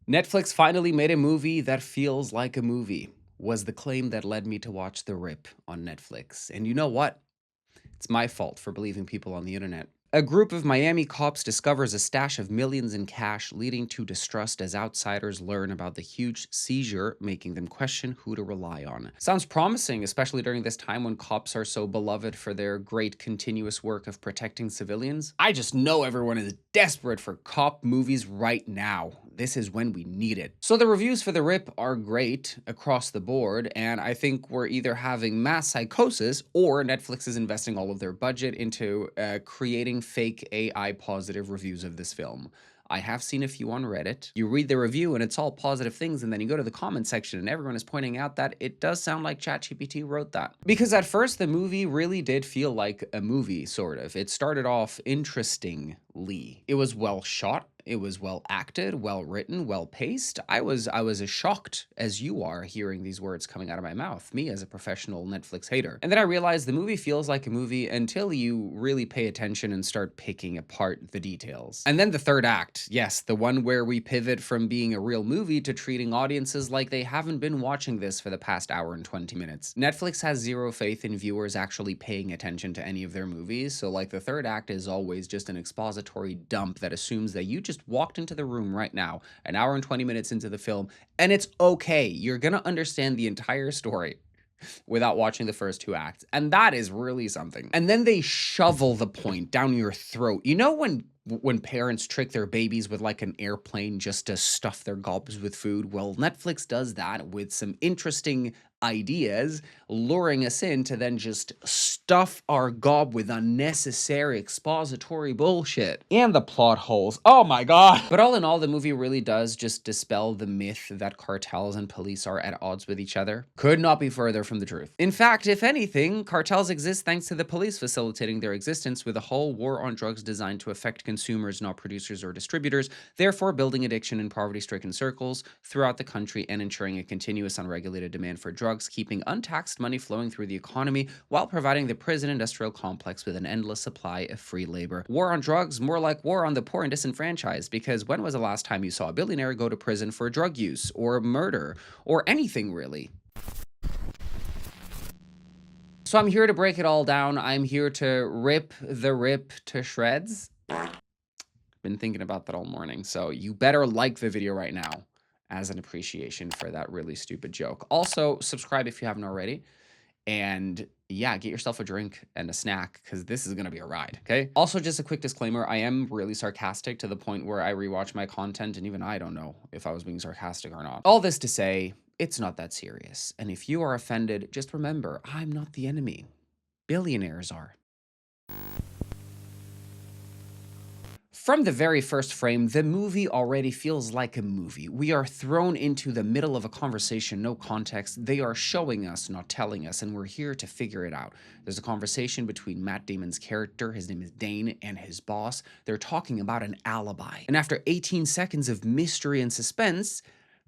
Netflix finally made a movie that feels like a movie, was the claim that led me to watch The Rip on Netflix. And you know what? It's my fault for believing people on the internet. A group of Miami cops discovers a stash of millions in cash, leading to distrust as outsiders learn about the huge seizure, making them question who to rely on. Sounds promising, especially during this time when cops are so beloved for their great continuous work of protecting civilians. I just know everyone is desperate for cop movies right now. This is when we need it. So the reviews for The Rip are great across the board, and I think we're either having mass psychosis or Netflix is investing all of their budget into creating fake AI positive reviews of this film. I have seen a few on Reddit. You read the review and it's all positive things, and then you go to the comment section and everyone is pointing out that it does sound like ChatGPT wrote that. Because at first the movie really did feel like a movie, sort of. It started off interestingly. It was well shot. It was well acted, well written, well paced. I was as shocked as you are hearing these words coming out of my mouth, me as a professional Netflix hater. And then I realized the movie feels like a movie until you really pay attention and start picking apart the details. And then the third act, yes, the one where we pivot from being a real movie to treating audiences like they haven't been watching this for the past hour and 20 minutes. Netflix has zero faith in viewers actually paying attention to any of their movies, so like the third act is always just an expository dump that assumes that you just walked into the room right now, an hour and 20 minutes into the film, and it's okay. You're gonna understand the entire story without watching the first two acts. And that is really something. And then they shovel the point down your throat. You know when parents trick their babies with like an airplane just to stuff their gobs with food? Well, Netflix does that with some interesting ideas, luring us in to then just stuff our gob with unnecessary expository bullshit. And the plot holes. Oh my god. But all in all, the movie really does just dispel the myth that cartels and police are at odds with each other. Could not be further from the truth. In fact, if anything, cartels exist thanks to the police facilitating their existence, with a whole war on drugs designed to affect consumers, not producers or distributors, therefore building addiction in poverty-stricken circles throughout the country and ensuring a continuous unregulated demand for drugs, keeping untaxed money flowing through the economy while providing the prison industrial complex with an endless supply of free labor. War on drugs, more like war on the poor and disenfranchised, because when was the last time you saw a billionaire go to prison for drug use or murder or anything really? So I'm here to break it all down. I'm here to rip the Rip to shreds. Been thinking about that all morning, so you better like the video right now as an appreciation for that really stupid joke. Also, subscribe if you haven't already. And yeah, get yourself a drink and a snack, because this is going to be a ride, okay? Also, just a quick disclaimer, I am really sarcastic to the point where I rewatch my content, and even I don't know if I was being sarcastic or not. All this to say, it's not that serious. And if you are offended, just remember, I'm not the enemy. Billionaires are. From the very first frame, the movie already feels like a movie. We are thrown into the middle of a conversation, no context. They are showing us, not telling us, and we're here to figure it out. There's a conversation between Matt Damon's character, his name is Dane, and his boss. They're talking about an alibi. And after 18 seconds of mystery and suspense,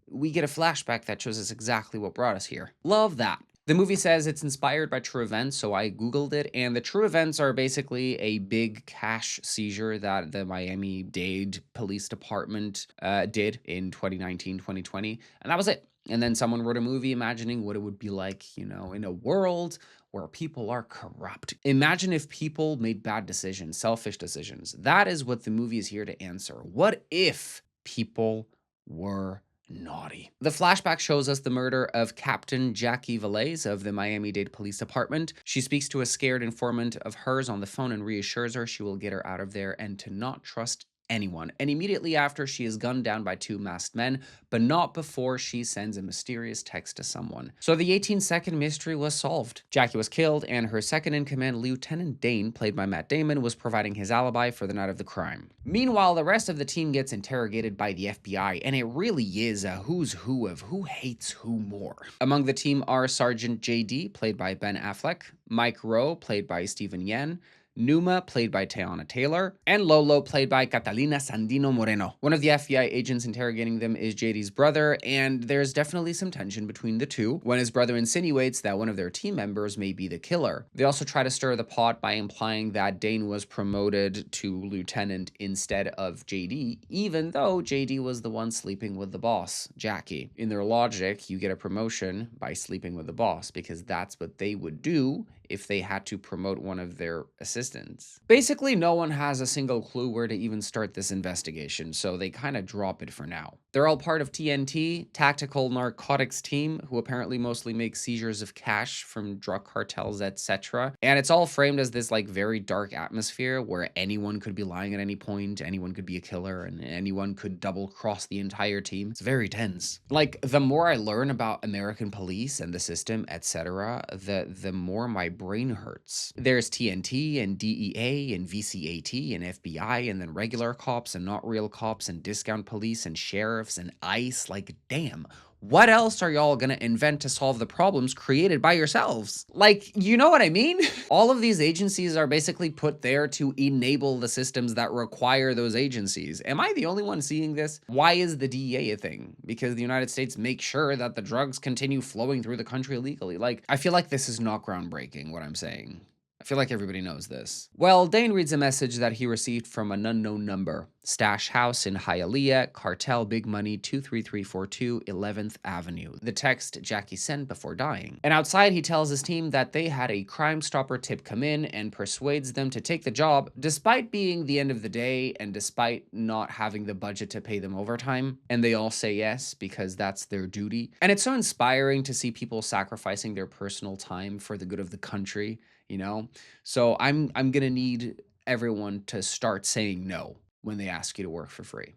we get a flashback that shows us exactly what brought us here. Love that. The movie says it's inspired by true events, so I Googled it, and the true events are basically a big cash seizure that the Miami-Dade Police Department did in 2019, 2020, and that was it. And then someone wrote a movie imagining what it would be like, you know, in a world where people are corrupt. Imagine if people made bad decisions, selfish decisions. That is what the movie is here to answer. What if people were naughty? The flashback shows us the murder of Captain Jackie Valais of the Miami-Dade Police Department. She speaks to a scared informant of hers on the phone and reassures her she will get her out of there and to not trust anyone. And immediately after, she is gunned down by two masked men, but not before she sends a mysterious text to someone. So the 18-second mystery was solved. Jackie was killed, and her second-in-command, Lieutenant Dane, played by Matt Damon, was providing his alibi for the night of the crime. Meanwhile, the rest of the team gets interrogated by the FBI, and it really is a who's who of who hates who more. Among the team are Sergeant JD, played by Ben Affleck, Mike Rowe, played by Stephen Yen, Numa, played by Teyana Taylor, and Lolo, played by Catalina Sandino Moreno. One of the FBI agents interrogating them is JD's brother, and there's definitely some tension between the two when his brother insinuates that one of their team members may be the killer. They also try to stir the pot by implying that Dane was promoted to lieutenant instead of JD, even though JD was the one sleeping with the boss, Jackie. In their logic, you get a promotion by sleeping with the boss because that's what they would do if they had to promote one of their assistants. Basically, no one has a single clue where to even start this investigation, so they kind of drop it for now. They're all part of TNT, Tactical Narcotics Team, who apparently mostly make seizures of cash from drug cartels, etc. And it's all framed as this like very dark atmosphere where anyone could be lying at any point, anyone could be a killer, and anyone could double cross the entire team. It's very tense. Like, the more I learn about American police and the system, etc., the more my brain hurts. There's TNT and DEA and VCAT and FBI and then regular cops and not real cops and discount police and sheriffs and ICE. Like, damn. What else are y'all gonna invent to solve the problems created by yourselves? Like, you know what I mean? All of these agencies are basically put there to enable the systems that require those agencies. Am I the only one seeing this? Why is the DEA a thing? Because the United States makes sure that the drugs continue flowing through the country illegally. Like, I feel like this is not groundbreaking, what I'm saying. I feel like everybody knows this. Well, Dane reads a message that he received from an unknown number. Stash House in Hialeah, Cartel Big Money 23342 11th Avenue. The text Jackie sent before dying. And outside, he tells his team that they had a Crime Stopper tip come in and persuades them to take the job despite being the end of the day and despite not having the budget to pay them overtime. And they all say yes because that's their duty. And it's so inspiring to see people sacrificing their personal time for the good of the country, you know? So I'm gonna need everyone to start saying no when they ask you to work for free.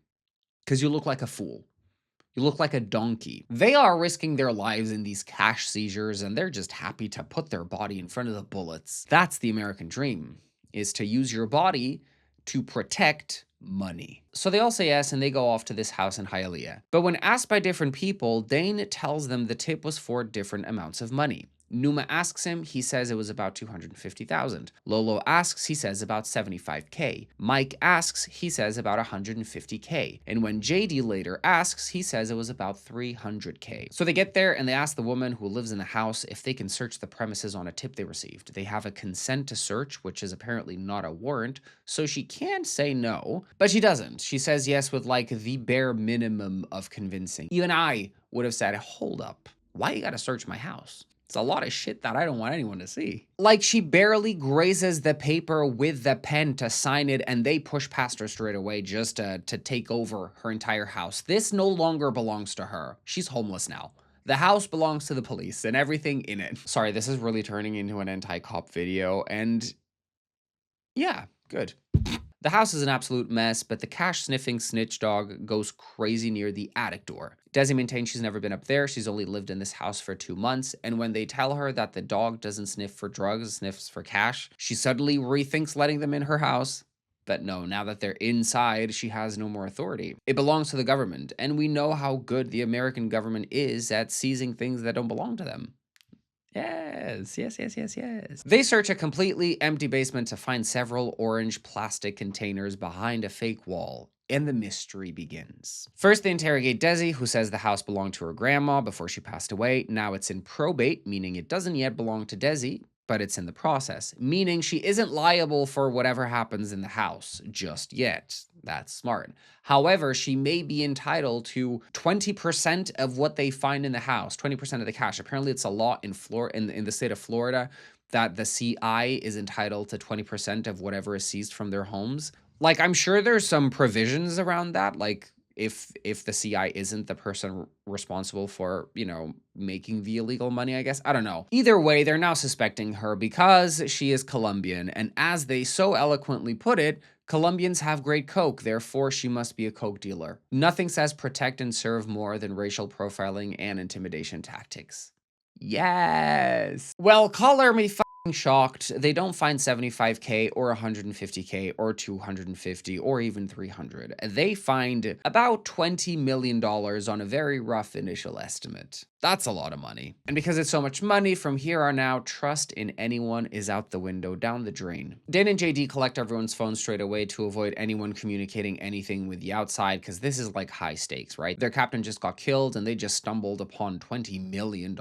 Because you look like a fool. You look like a donkey. They are risking their lives in these cash seizures, and they're just happy to put their body in front of the bullets. That's the American dream, is to use your body to protect money. So they all say yes, and they go off to this house in Hialeah. But when asked by different people, Dane tells them the tip was for different amounts of money. Numa asks him, he says it was about $250,000. Lolo asks, he says about $75K. Mike asks, he says about $150K. And when JD later asks, he says it was about $300K. So they get there and they ask the woman who lives in the house if they can search the premises on a tip they received. They have a consent to search, which is apparently not a warrant, so she can say no, but she doesn't. She says yes with like the bare minimum of convincing. Even I would have said, hold up, why you gotta search my house? It's a lot of shit that I don't want anyone to see. Like, she barely grazes the paper with the pen to sign it, and they push past her straight away just to take over her entire house. This no longer belongs to her. She's homeless now. The house belongs to the police and everything in it. Sorry, this is really turning into an anti-cop video, and yeah, good. The house is an absolute mess, but the cash-sniffing snitch dog goes crazy near the attic door. Desi maintains she's never been up there, she's only lived in this house for 2 months, and when they tell her that the dog doesn't sniff for drugs, sniffs for cash, she suddenly rethinks letting them in her house. But no, now that they're inside, she has no more authority. It belongs to the government, and we know how good the American government is at seizing things that don't belong to them. Yes. They search a completely empty basement to find several orange plastic containers behind a fake wall, and the mystery begins. First, they interrogate Desi, who says the house belonged to her grandma before she passed away. Now it's in probate, meaning it doesn't yet belong to Desi, but it's in the process, meaning she isn't liable for whatever happens in the house just yet. That's smart. However, she may be entitled to 20% of what they find in the house, 20% of the cash. Apparently, it's a law in the state of Florida that the CI is entitled to 20% of whatever is seized from their homes. Like, I'm sure there's some provisions around that, like if the CI isn't the person responsible for, you know, making the illegal money, I guess. I don't know. Either way, they're now suspecting her because she is Colombian, and as they so eloquently put it, Colombians have great coke, therefore she must be a coke dealer. Nothing says protect and serve more than racial profiling and intimidation tactics. Yes. Well, color me shocked. They don't find 75K or 150K or 250 or even 300. They find about $20 million on a very rough initial estimate. That's a lot of money. And because it's so much money, from here on out, trust in anyone is out the window, down the drain. Dane and JD collect everyone's phones straight away to avoid anyone communicating anything with the outside, because this is like high stakes, right? Their captain just got killed and they just stumbled upon $20 million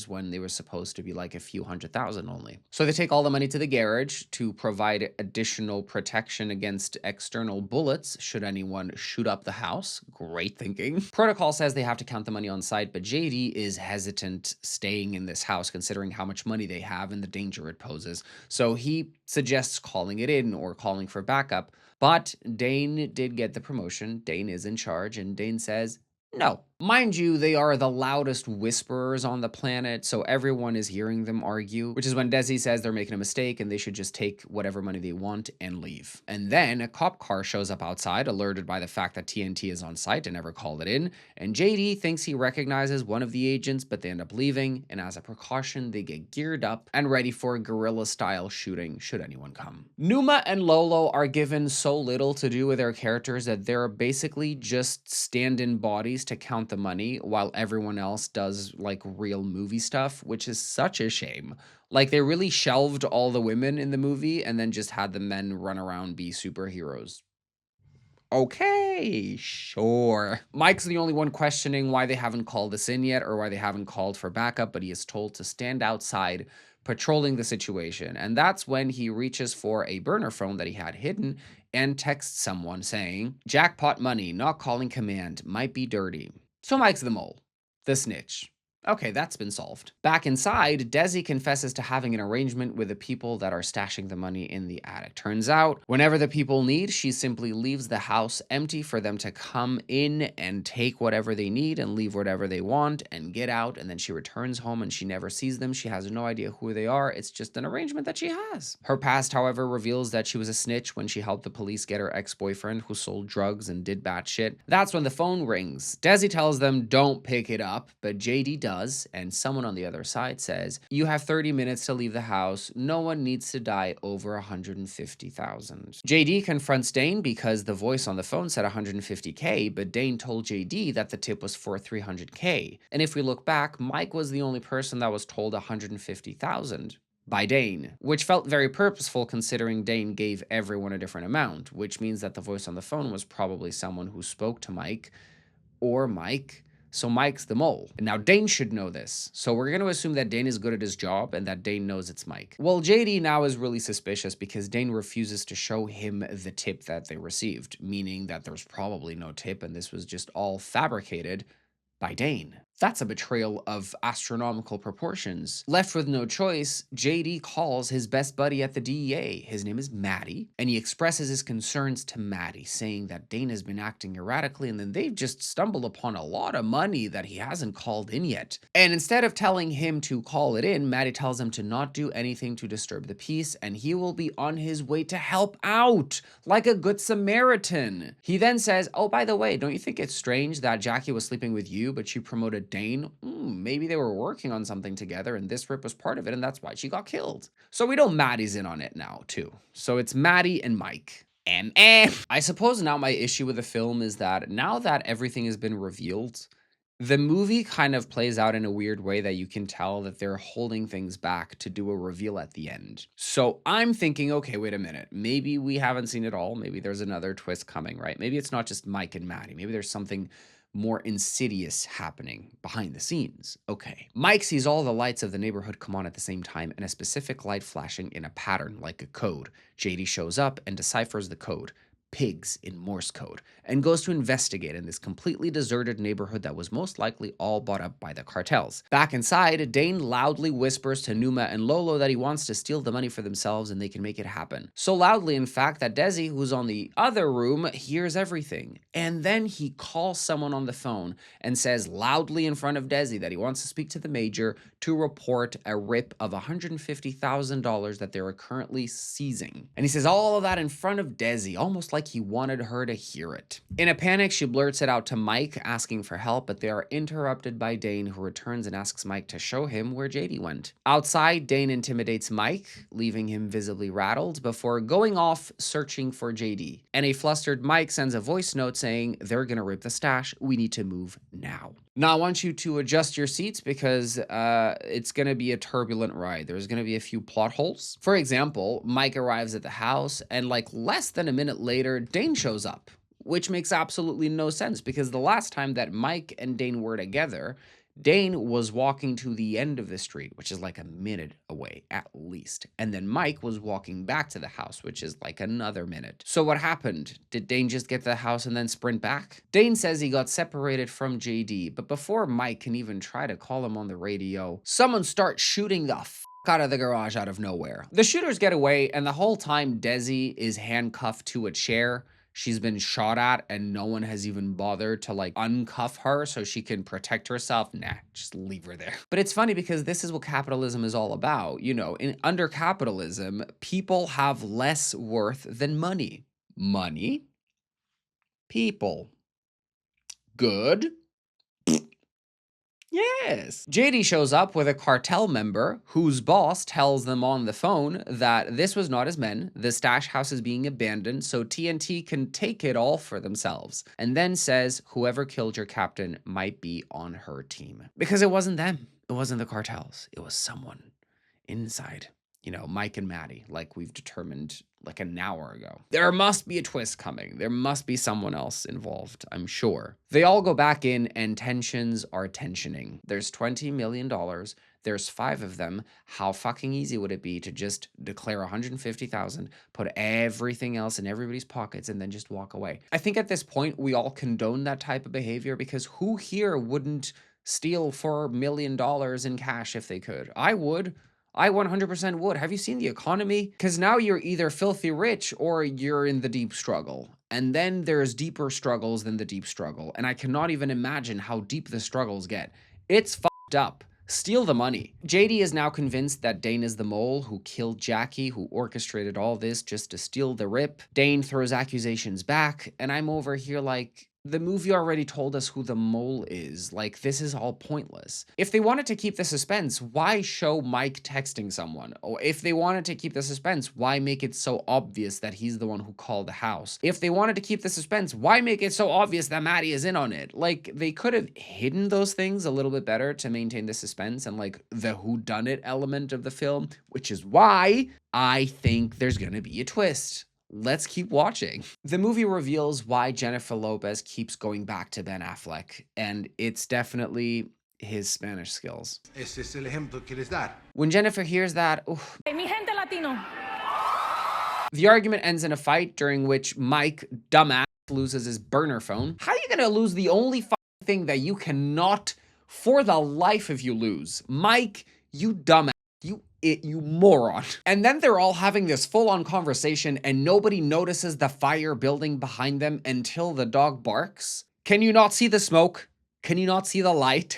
when they were supposed to be like a few $100,000 only. So they take all the money to the garage to provide additional protection against external bullets should anyone shoot up the house. Great thinking. Protocol says they have to count the money on site, but JD is hesitant staying in this house considering how much money they have and the danger it poses. So he suggests calling it in or calling for backup. But Dane did get the promotion. Dane is in charge, and Dane says, no. Mind you, they are the loudest whisperers on the planet, so everyone is hearing them argue, which is when Desi says they're making a mistake and they should just take whatever money they want and leave. And then a cop car shows up outside, alerted by the fact that TNT is on site and never called it in, and JD thinks he recognizes one of the agents, but they end up leaving, and as a precaution, they get geared up and ready for a guerrilla-style shooting should anyone come. Numa and Lolo are given so little to do with their characters that they're basically just stand-in bodies to count the money while everyone else does like real movie stuff, which is such a shame. Like they really shelved all the women in the movie and then just had the men run around be superheroes. Okay, sure. Mike's the only one questioning why they haven't called this in yet or why they haven't called for backup, but he is told to stand outside patrolling the situation. And that's when he reaches for a burner phone that he had hidden and texts someone saying, jackpot money, not calling command, might be dirty. So Mike's the mole, the snitch. Okay, that's been solved. Back inside, Desi confesses to having an arrangement with the people that are stashing the money in the attic. Turns out, whenever the people need, she simply leaves the house empty for them to come in and take whatever they need and leave whatever they want and get out, and then she returns home and she never sees them. She has no idea who they are. It's just an arrangement that she has. Her past, however, reveals that she was a snitch when she helped the police get her ex-boyfriend who sold drugs and did bad shit. That's when the phone rings. Desi tells them don't pick it up, but JD does. And someone on the other side says, you have 30 minutes to leave the house. No one needs to die over 150,000. JD confronts Dane because the voice on the phone said 150K, but Dane told JD that the tip was for 300K. And if we look back, Mike was the only person that was told 150,000. By Dane, which felt very purposeful considering Dane gave everyone a different amount, which means that the voice on the phone was probably someone who spoke to Mike, or Mike. So Mike's the mole. And now Dane should know this. So we're going to assume that Dane is good at his job and that Dane knows it's Mike. Well, JD now is really suspicious because Dane refuses to show him the tip that they received, meaning that there's probably no tip and this was just all fabricated by Dane. That's a betrayal of astronomical proportions. Left with no choice, JD calls his best buddy at the DEA. His name is Maddie, and he expresses his concerns to Maddie, saying that Dane has been acting erratically and then they've just stumbled upon a lot of money that he hasn't called in yet. And instead of telling him to call it in, Maddie tells him to not do anything to disturb the peace and he will be on his way to help out, like a good Samaritan. He then says, oh, by the way, don't you think it's strange that Jackie was sleeping with you, but you promoted Dane? Maybe they were working on something together and this rip was part of it and that's why she got killed. So we know Maddie's in on it now too. So it's Maddie and Mike. I suppose now my issue with the film is that now that everything has been revealed, the movie kind of plays out in a weird way that you can tell that they're holding things back to do a reveal at the end. So I'm thinking, okay, wait a minute. Maybe we haven't seen it all. Maybe there's another twist coming, right? Maybe it's not just Mike and Maddie. Maybe there's something more insidious happening behind the scenes. Okay. Mike sees all the lights of the neighborhood come on at the same time and a specific light flashing in a pattern like a code. JD shows up and deciphers the code, pigs in Morse code, and goes to investigate in this completely deserted neighborhood that was most likely all bought up by the cartels. Back inside, Dane loudly whispers to Numa and Lolo that he wants to steal the money for themselves and they can make it happen. So loudly, in fact, that Desi, who's on the other room, hears everything. And then he calls someone on the phone and says loudly in front of Desi that he wants to speak to the major to report a rip of $150,000 that they are currently seizing. And he says all of that in front of Desi, almost like he wanted her to hear it. In a panic, she blurts it out to Mike, asking for help, but they are interrupted by Dane, who returns and asks Mike to show him where JD went. Outside, Dane intimidates Mike, leaving him visibly rattled, before going off searching for JD. And a flustered Mike sends a voice note saying, they're gonna rip the stash, we need to move now. Now, I want you to adjust your seats because it's going to be a turbulent ride. There's going to be a few plot holes. For example, Mike arrives at the house, and like less than a minute later, Dane shows up, which makes absolutely no sense because the last time that Mike and Dane were together, Dane was walking to the end of the street, which is like a minute away at least. And then Mike was walking back to the house, which is like another minute. So what happened? Did Dane just get to the house and then sprint back? Dane says he got separated from JD, but before Mike can even try to call him on the radio, someone starts shooting the out of the garage out of nowhere. The shooters get away, and the whole time Desi is handcuffed to a chair. She's been shot at and no one has even bothered to like uncuff her so she can protect herself. Nah, just leave her there. But it's funny because this is what capitalism is all about. You know, under capitalism, people have less worth than money. Money, people. Good. Yes. JD shows up with a cartel member whose boss tells them on the phone that this was not his men, the stash house is being abandoned, so TNT can take it all for themselves. And then says whoever killed your captain might be on her team. Because it wasn't them. It wasn't the cartels. It was someone inside. You know, Mike and Maddie, like we've determined like an hour ago. There must be a twist coming. There must be someone else involved, I'm sure. They all go back in and tensions are tensioning. There's $20 million. There's 5 of them. How fucking easy would it be to just declare 150,000, put everything else in everybody's pockets and then just walk away? I think at this point we all condone that type of behavior because who here wouldn't steal $4 million in cash if they could? I would. I 100% would. Have you seen the economy? Because now you're either filthy rich or you're in the deep struggle. And then there's deeper struggles than the deep struggle. And I cannot even imagine how deep the struggles get. It's fucked up. Steal the money. JD is now convinced that Dane is the mole who killed Jackie, who orchestrated all this just to steal the rip. Dane throws accusations back, and I'm over here like, the movie already told us who the mole is. Like, this is all pointless. If they wanted to keep the suspense, why show Mike texting someone? Or if they wanted to keep the suspense, why make it so obvious that he's the one who called the house? If they wanted to keep the suspense, why make it so obvious that Maddie is in on it? Like, they could have hidden those things a little bit better to maintain the suspense and like the whodunit element of the film, which is why I think there's gonna be a twist. Let's keep watching. The movie reveals why Jennifer Lopez keeps going back to Ben Affleck, and it's definitely his Spanish skills. Ese es el ejemplo que les dar. When Jennifer hears that, oof, Mi gente latino. the argument ends in a fight during which Mike, dumbass, loses his burner phone. How are you gonna lose the only thing that you cannot, for the life of you, lose? Mike, you dumbass. You moron. And then they're all having this full-on conversation and nobody notices the fire building behind them until the dog barks. Can you not see the smoke? Can you not see the light?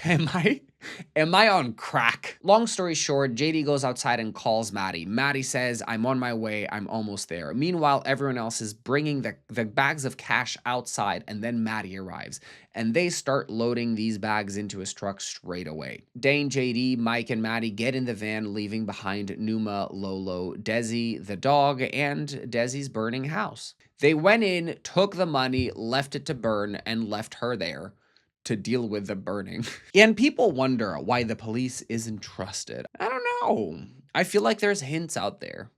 Am I on crack? Long story short, JD goes outside and calls Maddie. Maddie says, I'm on my way, I'm almost there. Meanwhile, everyone else is bringing the bags of cash outside, and then Maddie arrives. And they start loading these bags into his truck straight away. Dane, JD, Mike, and Maddie get in the van, leaving behind Numa, Lolo, Desi, the dog, and Desi's burning house. They went in, took the money, left it to burn, and left her there to deal with the burning. And people wonder why the police isn't trusted. I don't know. I feel like there's hints out there.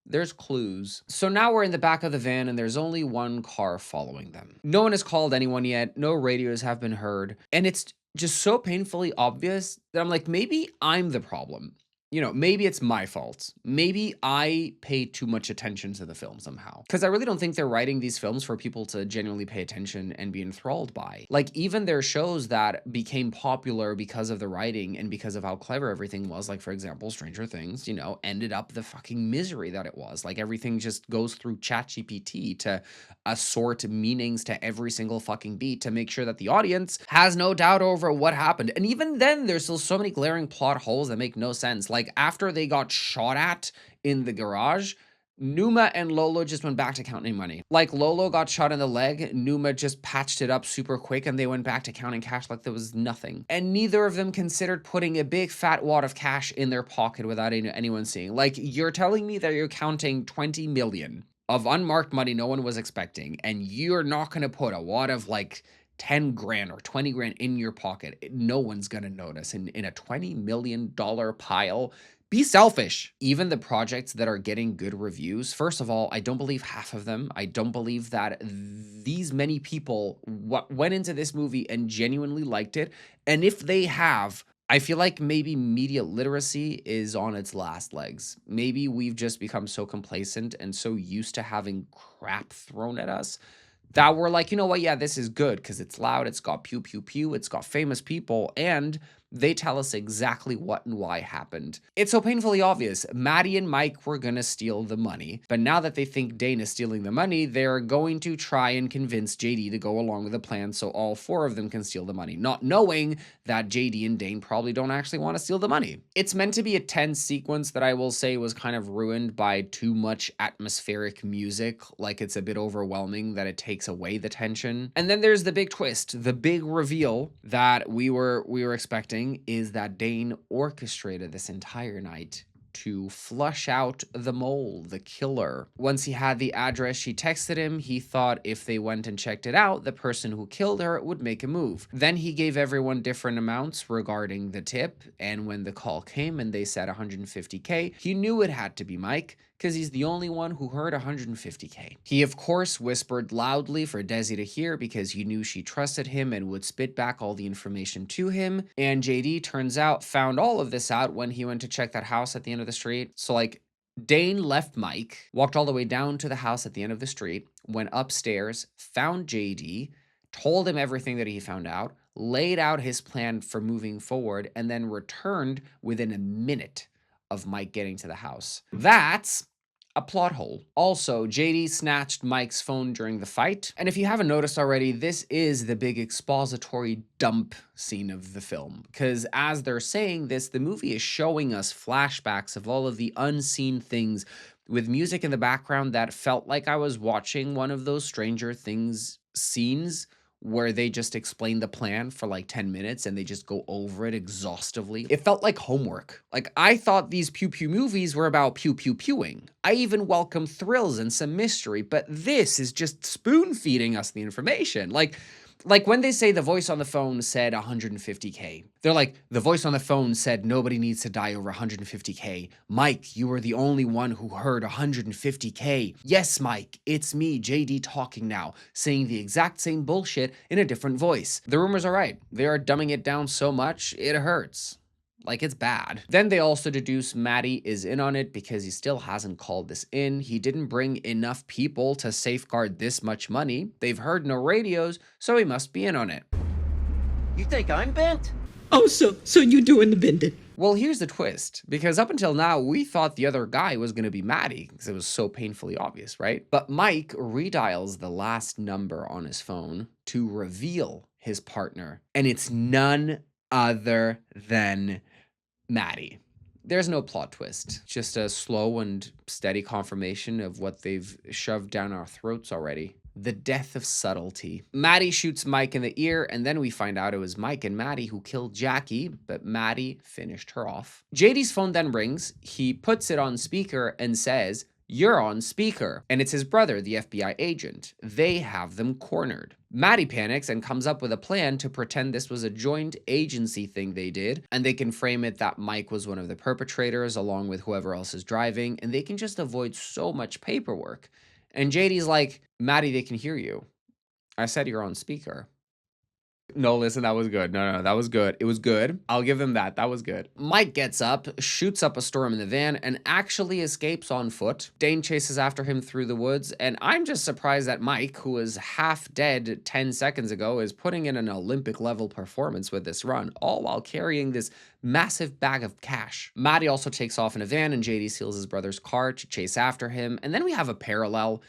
There's clues. So now we're in the back of the van and there's only one car following them. No one has called anyone yet. No radios have been heard. And it's just so painfully obvious that I'm like, maybe I'm the problem. You know, maybe it's my fault. Maybe I pay too much attention to the film somehow. Because I really don't think they're writing these films for people to genuinely pay attention and be enthralled by. Like, even their shows that became popular because of the writing and because of how clever everything was, like, for example, Stranger Things, you know, ended up the fucking misery that it was. Like, everything just goes through ChatGPT to assort meanings to every single fucking beat to make sure that the audience has no doubt over what happened. And even then, there's still so many glaring plot holes that make no sense. Like, after they got shot at in the garage, Numa and Lolo just went back to counting money. Like, Lolo got shot in the leg, Numa just patched it up super quick, and they went back to counting cash like there was nothing. And neither of them considered putting a big fat wad of cash in their pocket without anyone seeing. Like, you're telling me that you're counting 20 million of unmarked money no one was expecting, and you're not gonna put a wad of, like, 10 grand or 20 grand in your pocket. No one's gonna notice. In a $20 million pile, be selfish. Even the projects that are getting good reviews, first of all, I don't believe half of them. I don't believe that these many people went into this movie and genuinely liked it. And if they have, I feel like maybe media literacy is on its last legs. Maybe we've just become so complacent and so used to having crap thrown at us that we're like, you know what? Yeah, this is good because it's loud. It's got pew, pew, pew. It's got famous people. And they tell us exactly what and why happened. It's so painfully obvious. Maddie and Mike were going to steal the money. But now that they think Dane is stealing the money, they're going to try and convince JD to go along with the plan so all four of them can steal the money, not knowing that JD and Dane probably don't actually want to steal the money. It's meant to be a tense sequence that I will say was kind of ruined by too much atmospheric music. Like it's a bit overwhelming that it takes away the tension. And then there's the big twist, the big reveal that we were expecting is that Dane orchestrated this entire night to flush out the mole, the killer. Once he had the address, she texted him. He thought if they went and checked it out, the person who killed her would make a move. Then he gave everyone different amounts regarding the tip, and when the call came and they said 150K, he knew it had to be Mike, because he's the only one who heard 150K. He, of course, whispered loudly for Desi to hear because he knew she trusted him and would spit back all the information to him. And JD, turns out, found all of this out when he went to check that house at the end of the street. So, like, Dane left Mike, walked all the way down to the house at the end of the street, went upstairs, found JD, told him everything that he found out, laid out his plan for moving forward, and then returned within a minute of Mike getting to the house. That's a plot hole. Also, JD snatched Mike's phone during the fight. And if you haven't noticed already, this is the big expository dump scene of the film. Because as they're saying this, the movie is showing us flashbacks of all of the unseen things with music in the background that felt like I was watching one of those Stranger Things scenes where they just explain the plan for like 10 minutes and they just go over it exhaustively. It felt like homework. Like, I thought these pew pew movies were about pew pew pewing. I even welcome thrills and some mystery, but this is just spoon feeding us the information. Like when they say the voice on the phone said 150K, they're like, the voice on the phone said nobody needs to die over 150K. Mike, you were the only one who heard 150K. Yes, Mike, it's me, JD, talking now, saying the exact same bullshit in a different voice. The rumors are right. They are dumbing it down so much, it hurts. Like, it's bad. Then they also deduce Maddie is in on it because he still hasn't called this in. He didn't bring enough people to safeguard this much money. They've heard no radios, so he must be in on it. You think I'm bent? Oh, so you doing the bending? Well, here's the twist, because up until now, we thought the other guy was going to be Maddie, because it was so painfully obvious, right? But Mike redials the last number on his phone to reveal his partner, and it's none other than Maddie. There's no plot twist, just a slow and steady confirmation of what they've shoved down our throats already. The death of subtlety. Maddie shoots Mike in the ear, and then we find out it was Mike and Maddie who killed Jackie, but Maddie finished her off. JD's phone then rings. He puts it on speaker and says, "You're on speaker." And it's his brother, the FBI agent. They have them cornered. Maddie panics and comes up with a plan to pretend this was a joint agency thing they did, and they can frame it that Mike was one of the perpetrators along with whoever else is driving, and they can just avoid so much paperwork. And JD's like, "Maddie, they can hear you. I said you're on speaker." No, listen, that was good. No, that was good. It was good. I'll give them that. That was good. Mike gets up, shoots up a storm in the van, and actually escapes on foot. Dane chases after him through the woods, and I'm just surprised that Mike, who was half dead 10 seconds ago, is putting in an Olympic-level performance with this run, all while carrying this massive bag of cash. Maddie also takes off in a van, and JD steals his brother's car to chase after him. And then we have a parallel,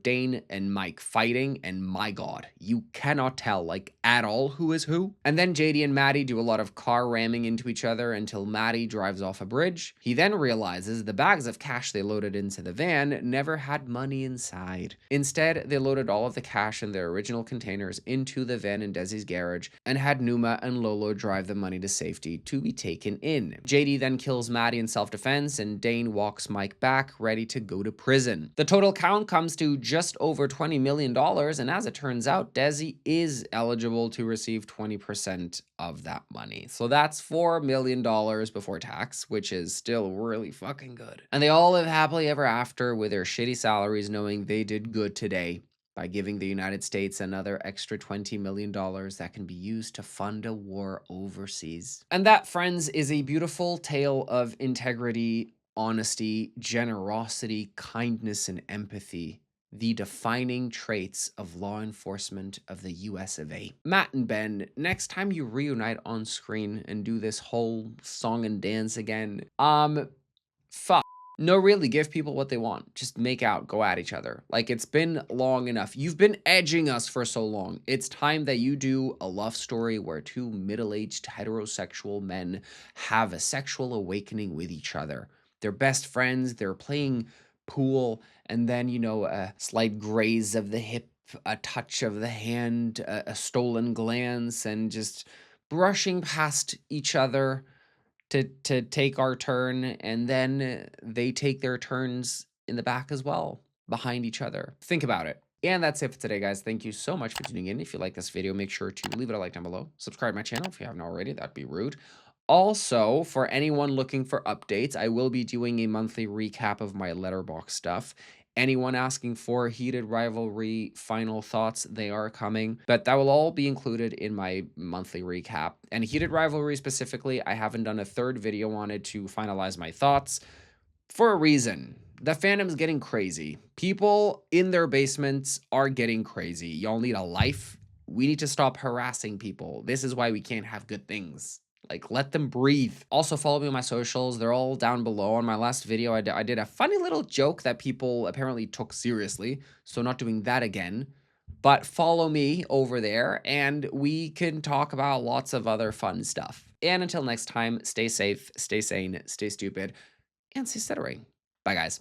Dane and Mike fighting, and my God, you cannot tell, like, at all, tell who is who. And then JD and Maddie do a lot of car ramming into each other until Maddie drives off a bridge. He then realizes the bags of cash they loaded into the van never had money inside. Instead, they loaded all of the cash in their original containers into the van in Desi's garage and had Numa and Lolo drive the money to safety to be taken in. JD then kills Maddie in self-defense, and Dane walks Mike back, ready to go to prison. The total count comes to just over $20 million, and as it turns out, Desi is eligible to receive 20% of that money. So that's $4 million before tax, which is still really fucking good. And they all live happily ever after with their shitty salaries, knowing they did good today by giving the United States another extra $20 million that can be used to fund a war overseas. And that, friends, is a beautiful tale of integrity, honesty, generosity, kindness, and empathy, the defining traits of law enforcement of the US of A. Matt and Ben, next time you reunite on screen and do this whole song and dance again, fuck. No, really, give people what they want. Just make out, go at each other. Like, it's been long enough. You've been edging us for so long. It's time that you do a love story where two middle-aged heterosexual men have a sexual awakening with each other. They're best friends, they're playing pool, and then, you know, a slight graze of the hip, a touch of the hand, a stolen glance, and just brushing past each other to take our turn, and then they take their turns in the back as well, behind each other. Think about it. And that's it for today, guys. Thank you so much for tuning in. If you like this video, make sure to leave it a like down below. Subscribe to my channel if you haven't already. That'd be rude. Also, for anyone looking for updates, I will be doing a monthly recap of my StutterBox stuff. Anyone asking for Heated Rivalry final thoughts, they are coming, but that will all be included in my monthly recap. And Heated Rivalry specifically, I haven't done a third video on it to finalize my thoughts for a reason. The fandom's getting crazy. People in their basements are getting crazy. Y'all need a life. We need to stop harassing people. This is why we can't have good things. Like, let them breathe. Also, follow me on my socials. They're all down below. On my last video, I did a funny little joke that people apparently took seriously, so not doing that again. But follow me over there, and we can talk about lots of other fun stuff. And until next time, stay safe, stay sane, stay stupid, and stay stuttering. Bye, guys.